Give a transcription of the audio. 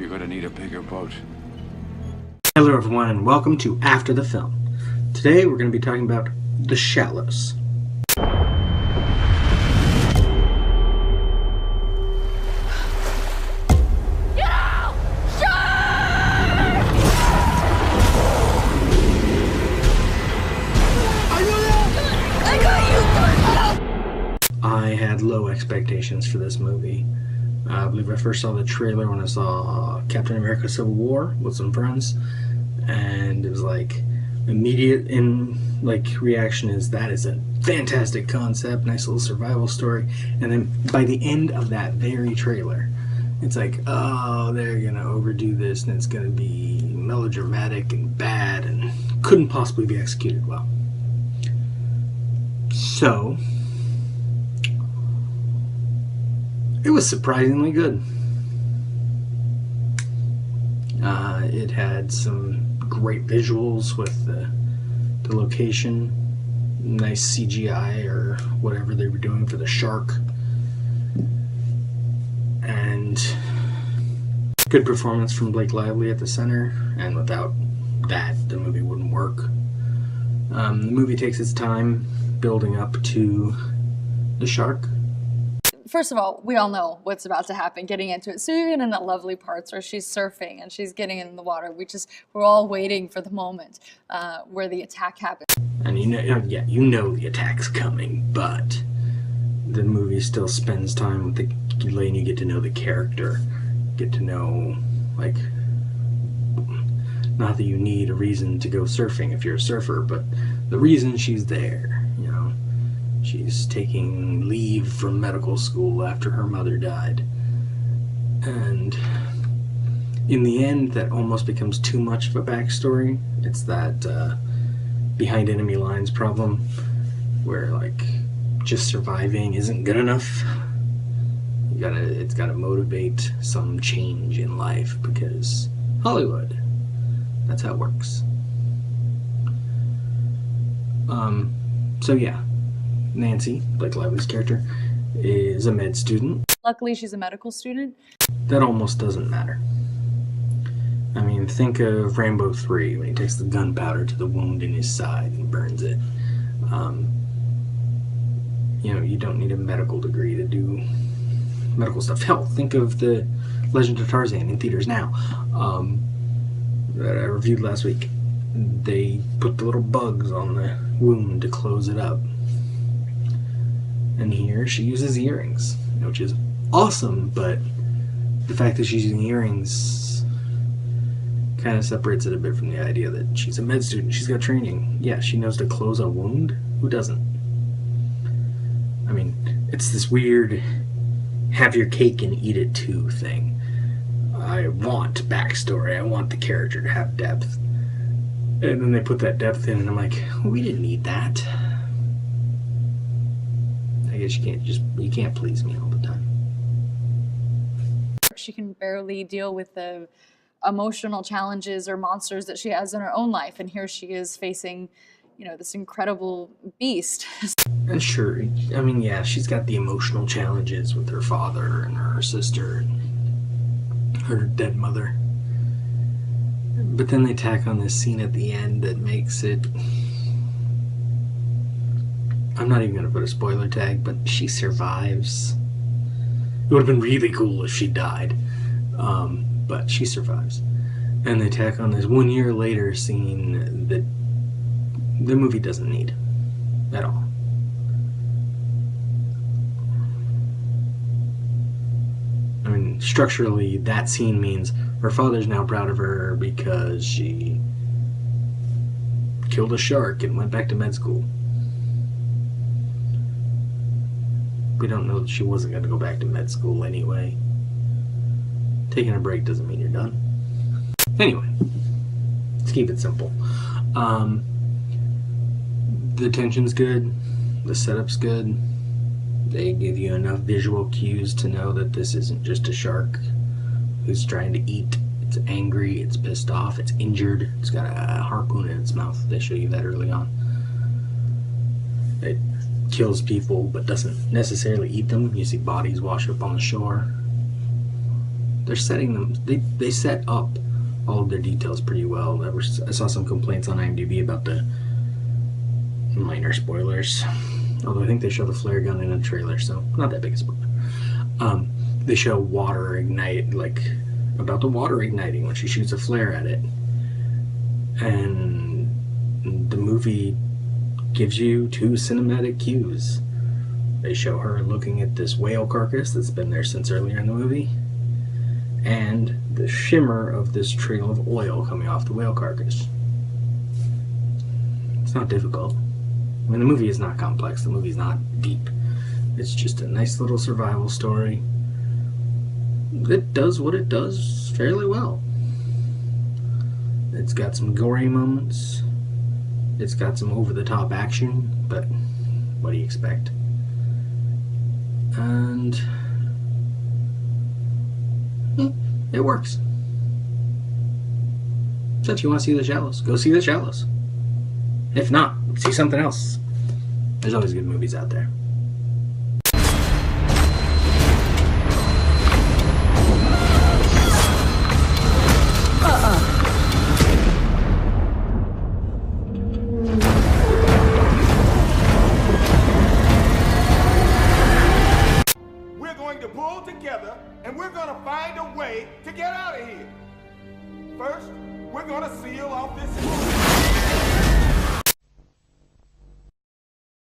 You're gonna need a bigger boat. Hello everyone and welcome to After the Film. Today we're going to be talking about The Shallows. I had low expectations for this movie. I believe I first saw the trailer when I saw Captain America Civil War with some friends, and it was like immediate reaction is that is a fantastic concept, nice little survival story. And then by the end of that very trailer, it's like, oh, they're gonna overdo this and it's gonna be melodramatic and bad and couldn't possibly be executed well. So it was surprisingly good. It had some great visuals with the location, nice CGI or whatever they were doing for the shark, and good performance from Blake Lively at the center, and without that, the movie wouldn't work. The movie takes its time building up to the shark. First of all, we all know what's about to happen getting into it. So even in the lovely parts where she's surfing and she's getting in the water, we're all waiting for the moment where the attack happens. And you know the attack's coming, but the movie still spends time with letting you get to know the character, get to know, like, not that you need a reason to go surfing if you're a surfer, but the reason she's there. She's taking leave from medical school after her mother died. And in the end, that almost becomes too much of a backstory. It's that behind enemy lines problem where, like, just surviving isn't good enough. It's gotta motivate some change in life, because Hollywood, that's how it works. So yeah. Nancy, Blake Lively's character, is a med student. Luckily, she's a medical student. That almost doesn't matter. I mean, think of Rambo 3 when he takes the gunpowder to the wound in his side and burns it. You don't need a medical degree to do medical stuff. Hell, think of the Legend of Tarzan in theaters now that I reviewed last week. They put the little bugs on the wound to close it up. And here she uses earrings, which is awesome, but the fact that she's using earrings kind of separates it a bit from the idea that she's a med student. She's got training. Yeah, she knows to close a wound. Who doesn't? I mean, it's this weird have your cake and eat it too thing. I want backstory. I want the character to have depth. And then they put that depth in, and I'm like, we didn't need that. I guess you can't please me all the time. She can barely deal with the emotional challenges or monsters that she has in her own life, and here she is facing, this incredible beast. And sure, I mean, yeah, she's got the emotional challenges with her father and her sister and her dead mother. But then they tack on this scene at the end that makes it... I'm not even going to put a spoiler tag, but she survives. It would have been really cool if she died, but she survives. And they tack on this 1 year later scene that the movie doesn't need at all. I mean, structurally, that scene means her father's now proud of her because she killed a shark and went back to med school. We don't know that she wasn't going to go back to med school anyway. Taking a break doesn't mean you're done. Anyway, let's keep it simple. The tension's good. The setup's good. They give you enough visual cues to know that this isn't just a shark who's trying to eat. It's angry, it's pissed off, it's injured, it's got a harpoon in its mouth. They show you that early on. It kills people but doesn't necessarily eat them. You see bodies wash up on the shore. they're setting them. They set up all of their details pretty well. I saw some complaints on IMDb about the minor spoilers. Although I think they show the flare gun in a trailer, so not that big a spoiler. They show water ignite, like about the water igniting when she shoots a flare at it. And the movie gives you 2 cinematic cues. They show her looking at this whale carcass that's been there since earlier in the movie, and the shimmer of this trail of oil coming off the whale carcass. It's not difficult. I mean, the movie is not complex. The movie is not deep. It's just a nice little survival story. It does what it does fairly well. It's got some gory moments. It's got some over-the-top action, but what do you expect? And it works. So if you want to see The Shallows, go see The Shallows. If not, see something else. There's always good movies out there. Together, and we're gonna find a way to get out of here. First, we're gonna seal off this room.